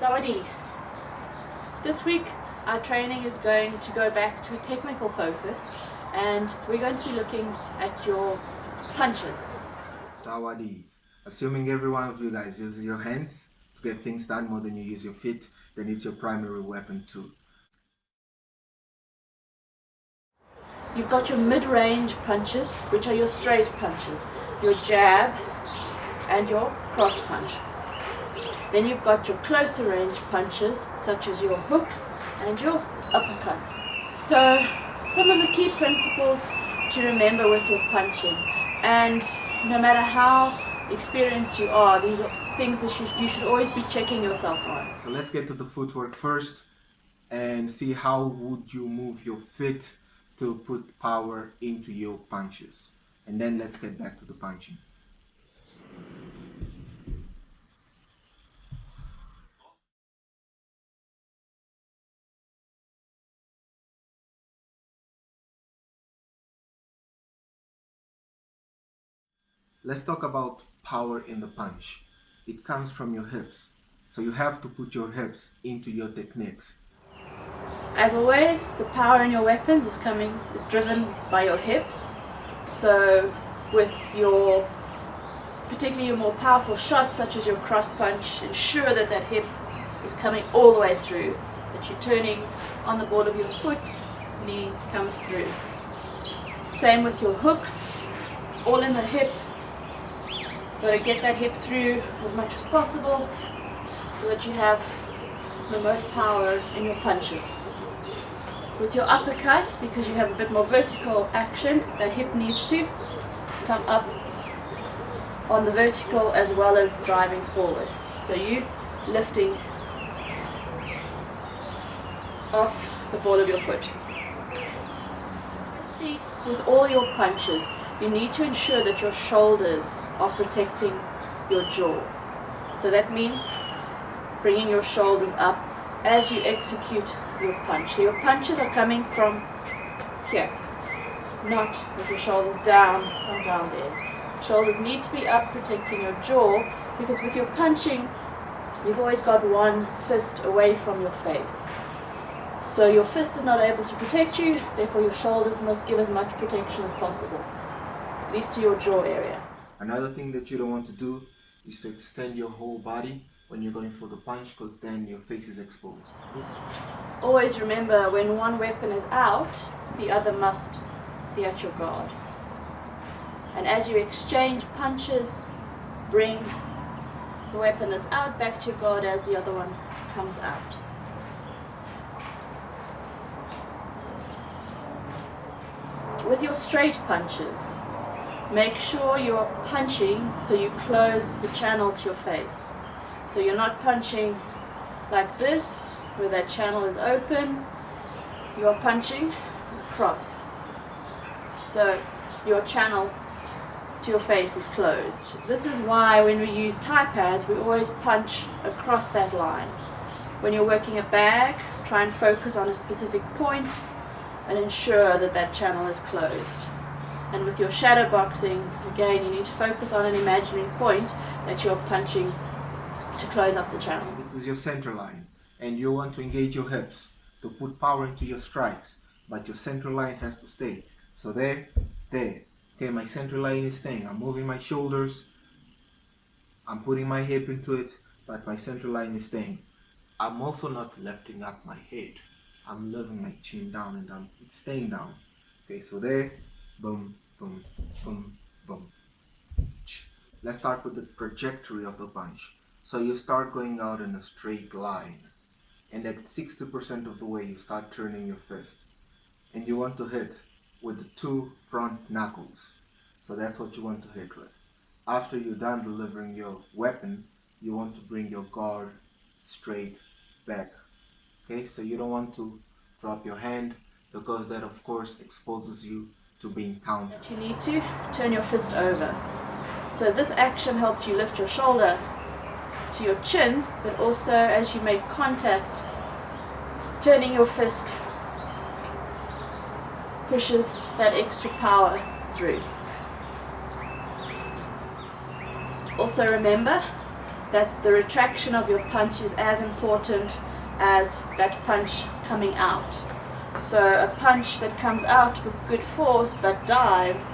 Sawadee. This week our training is going to go back to a technical focus, and we're going to be looking at your punches. Sawadee. Assuming every one of you guys uses your hands to get things done more than you use your feet, then it's your primary weapon too. You've got your mid-range punches, which are your straight punches, your jab and your cross punch. Then you've got your closer range punches, such as your hooks and your uppercuts. So some of the key principles to remember with your punching, and no matter how experienced you are, these are things that you should always be checking yourself on. So let's get to the footwork first and see how would you move your feet to put power into your punches. And then let's get back to the punching. Let's talk about power in the punch. It comes from your hips. So you have to put your hips into your techniques. As always, the power in your weapons is driven by your hips. So with your, particularly your more powerful shots, such as your cross punch, ensure that that hip is coming all the way through, that you're turning on the ball of your foot, knee comes through. Same with your hooks, all in the hip. Got to get that hip through as much as possible so that you have the most power in your punches. With your uppercut, because you have a bit more vertical action, that hip needs to come up on the vertical as well as driving forward. So you lifting off the ball of your foot. With all your punches, you need to ensure that your shoulders are protecting your jaw. So that means bringing your shoulders up as you execute your punch. So your punches are coming from here, not with your shoulders down from down there. Shoulders need to be up, protecting your jaw, because with your punching, you've always got one fist away from your face. So your fist is not able to protect you, therefore your shoulders must give as much protection as possible, at least to your jaw area. Another thing that you don't want to do is to extend your whole body when you're going for the punch, because then your face is exposed. Always remember, when one weapon is out, the other must be at your guard. And as you exchange punches, bring the weapon that's out back to your guard as the other one comes out. With your straight punches, make sure you are punching so you close the channel to your face. So you're not punching like this, where that channel is open. You are punching across. So your channel to your face is closed. This is why when we use tie pads, we always punch across that line. When you're working a bag, try and focus on a specific point and ensure that that channel is closed. And with your shadow boxing, again, you need to focus on an imaginary point that you're punching to close up the channel. This is your center line, and you want to engage your hips to put power into your strikes, but your center line has to stay. So there. Okay, my center line is staying. I'm moving my shoulders, I'm putting my hip into it, but my center line is staying. I'm also not lifting up my head. I'm leaving my chin down and it's staying down. Okay, so there, boom, boom, boom, boom. Let's start with the trajectory of the punch. So you start going out in a straight line, and at 60% of the way you start turning your fist, and you want to hit with the two front knuckles. So that's what you want to hit with. After you're done delivering your weapon, you want to bring your guard straight back. Okay, so you don't want to drop your hand, because that of course exposes you to being countered. You need to turn your fist over. So this action helps you lift your shoulder to your chin, but also as you make contact, turning your fist pushes that extra power through. Also remember that the retraction of your punch is as important as that punch coming out. So a punch that comes out with good force but dives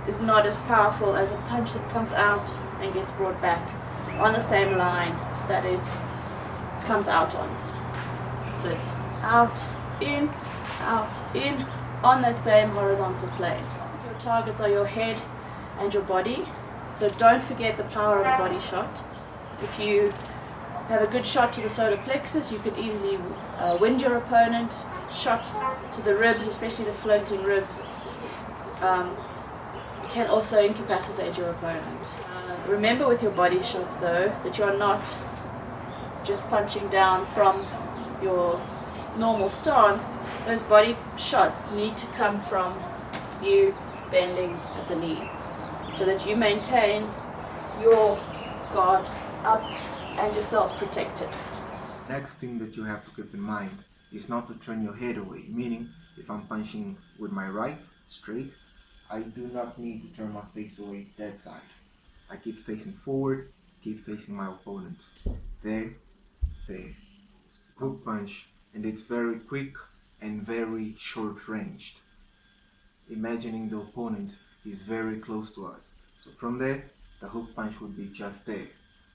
is not as powerful as a punch that comes out and gets brought back on the same line that it comes out on. So it's out, in, on that same horizontal plane. So your targets are your head and your body. So don't forget the power of a body shot. If you have a good shot to the solar plexus, you can easily wind your opponent. Shots to the ribs, especially the floating ribs, can also incapacitate your opponent. Remember with your body shots though, that you are not just punching down from your normal stance. Those body shots need to come from you bending at the knees, so that you maintain your guard up and yourself protected. Next thing that you have to keep in mind is not to turn your head away, meaning if I'm punching with my right, straight, I do not need to turn my face away that side. I keep facing forward, keep facing my opponent. There, there. Hook punch, and it's very quick and very short ranged. Imagining the opponent is very close to us. So from there, the hook punch would be just there.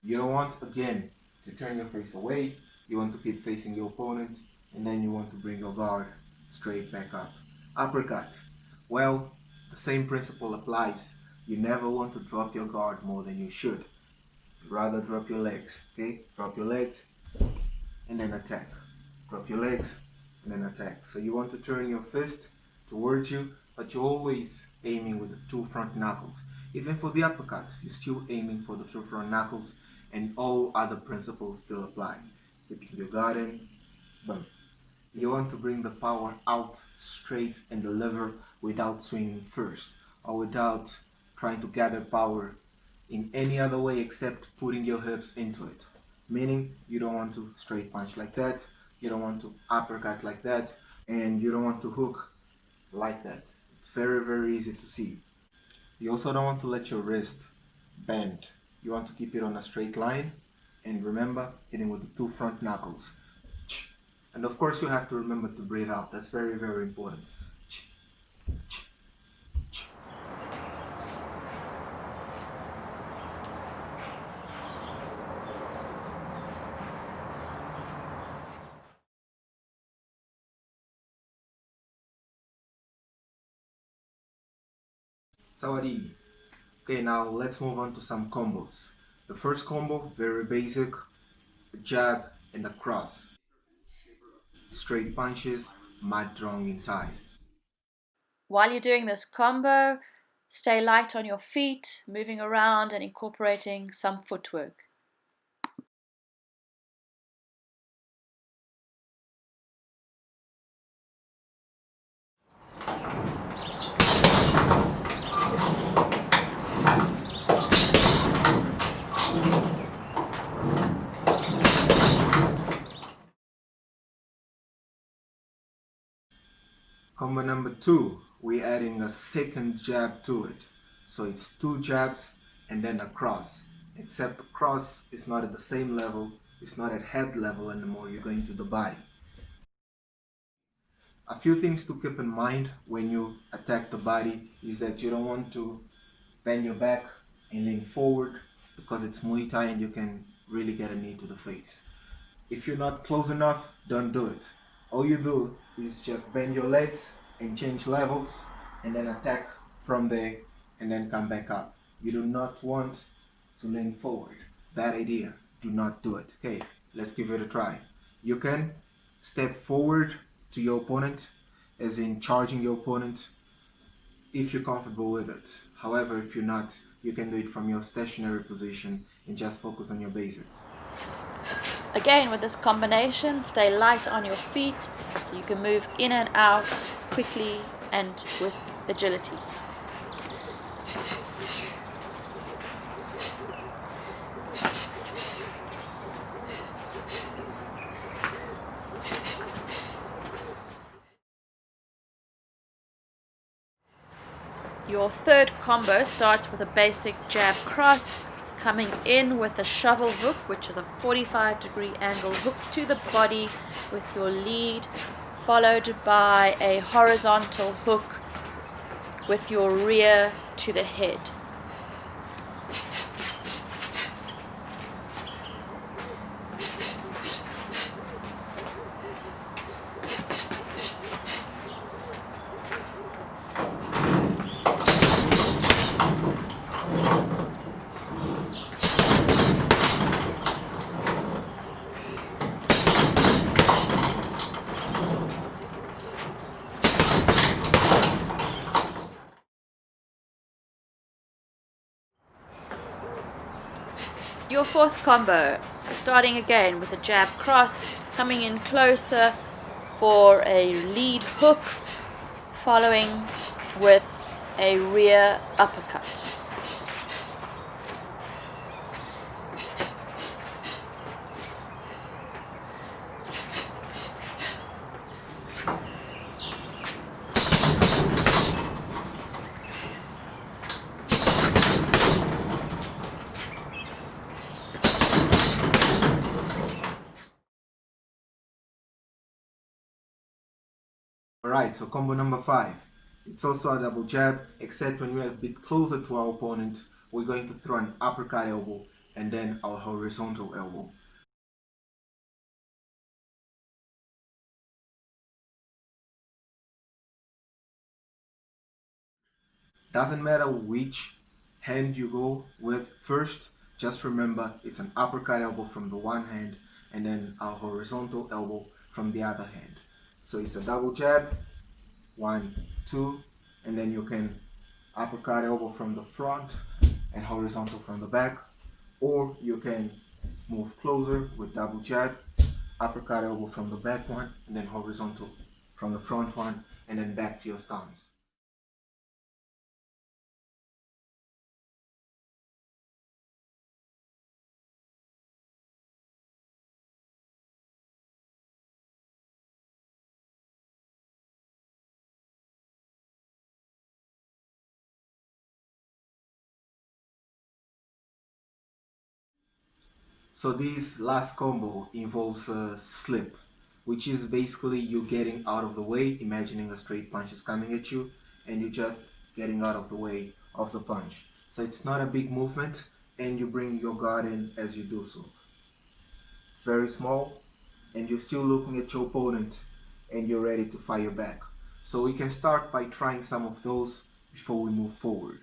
You don't want, again, to turn your face away. You want to keep facing your opponent, and then you want to bring your guard straight back up. Uppercut. Well, the same principle applies. You never want to drop your guard more than you should. Rather drop your legs, okay? Drop your legs and then attack. Drop your legs and then attack. So you want to turn your fist towards you, but you're always aiming with the two front knuckles. Even for the uppercut, you're still aiming for the two front knuckles, and all other principles still apply. Keeping your guard in, boom. You want to bring the power out straight and deliver without swinging first, or without trying to gather power in any other way except putting your hips into it. Meaning, you don't want to straight punch like that, you don't want to uppercut like that, and you don't want to hook like that. It's very, very easy to see. You also don't want to let your wrist bend. You want to keep it on a straight line, and remember, hitting with the two front knuckles. And of course you have to remember to breathe out. That's very, very important. Sawadee. Okay, now let's move on to some combos. The first combo, very basic, a jab and a cross. Straight punches, Mahd in Thai. While you're doing this combo, stay light on your feet, moving around and incorporating some footwork. Combo number 2, we're adding a second jab to it. So it's 2 jabs and then a cross. Except the cross is not at the same level, it's not at head level anymore, you're going to the body. A few things to keep in mind when you attack the body is that you don't want to bend your back and lean forward, because it's Muay Thai and you can really get a knee to the face. If you're not close enough, don't do it. All you do is just bend your legs and change levels and then attack from there and then come back up. You do not want to lean forward. Bad idea. Do not do it. Okay, let's give it a try. You can step forward to your opponent, as in charging your opponent, if you're comfortable with it. However, if you're not, you can do it from your stationary position and just focus on your basics. Again, with this combination, stay light on your feet so you can move in and out quickly and with agility. Your third combo starts with a basic jab cross, coming in with a shovel hook, which is a 45-degree angle hook to the body with your lead, followed by a horizontal hook with your rear to the head. Your fourth combo, starting again with a jab cross, coming in closer for a lead hook, following with a rear uppercut. Alright, so combo number 5. It's also a double jab, except when we're a bit closer to our opponent, we're going to throw an uppercut elbow and then our horizontal elbow. Doesn't matter which hand you go with first, just remember it's an uppercut elbow from the one hand and then a horizontal elbow from the other hand. So it's a double jab, 1, 2, and then you can uppercut elbow from the front and horizontal from the back, or you can move closer with double jab, uppercut elbow from the back one and then horizontal from the front one, and then back to your stance. So this last combo involves a slip, which is basically you getting out of the way, imagining a straight punch is coming at you, and you just getting out of the way of the punch. So it's not a big movement, and you bring your guard in as you do so. It's very small, and you're still looking at your opponent, and you're ready to fire back. So we can start by trying some of those before we move forward.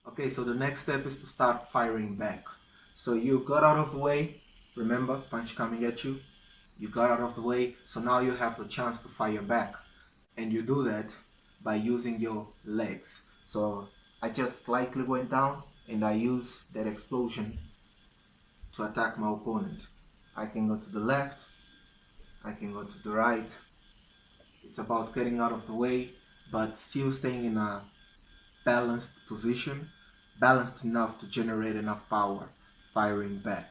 Okay, so the next step is to start firing back. So you got out of the way, remember, punch coming at you. You got out of the way, so now you have the chance to fire back. And you do that by using your legs. So I just slightly went down and I use that explosion to attack my opponent. I can go to the left, I can go to the right. It's about getting out of the way, but still staying in a balanced position, balanced enough to generate enough power, firing back.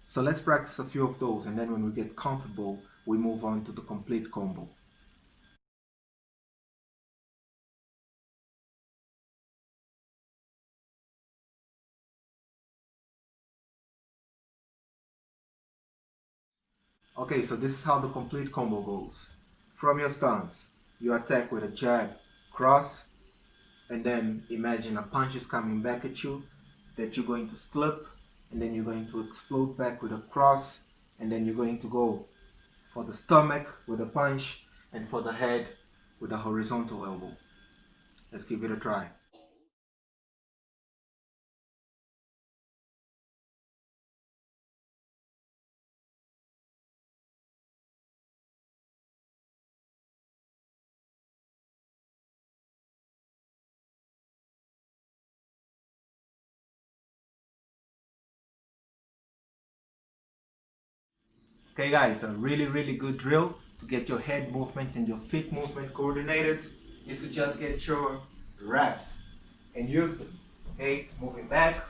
So let's practice a few of those, and then when we get comfortable, we move on to the complete combo. Okay, so this is how the complete combo goes. From your stance, you attack with a jab, cross, and then imagine a punch is coming back at you that you're going to slip, and then you're going to explode back with a cross, and then you're going to go for the stomach with a punch, and for the head with a horizontal elbow. Let's give it a try. Okay guys, a really good drill to get your head movement and your feet movement coordinated is to just get your reps and use them. Okay, moving back,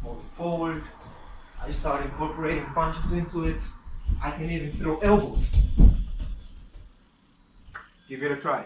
moving forward, I start incorporating punches into it. I can even throw elbows. Give it a try.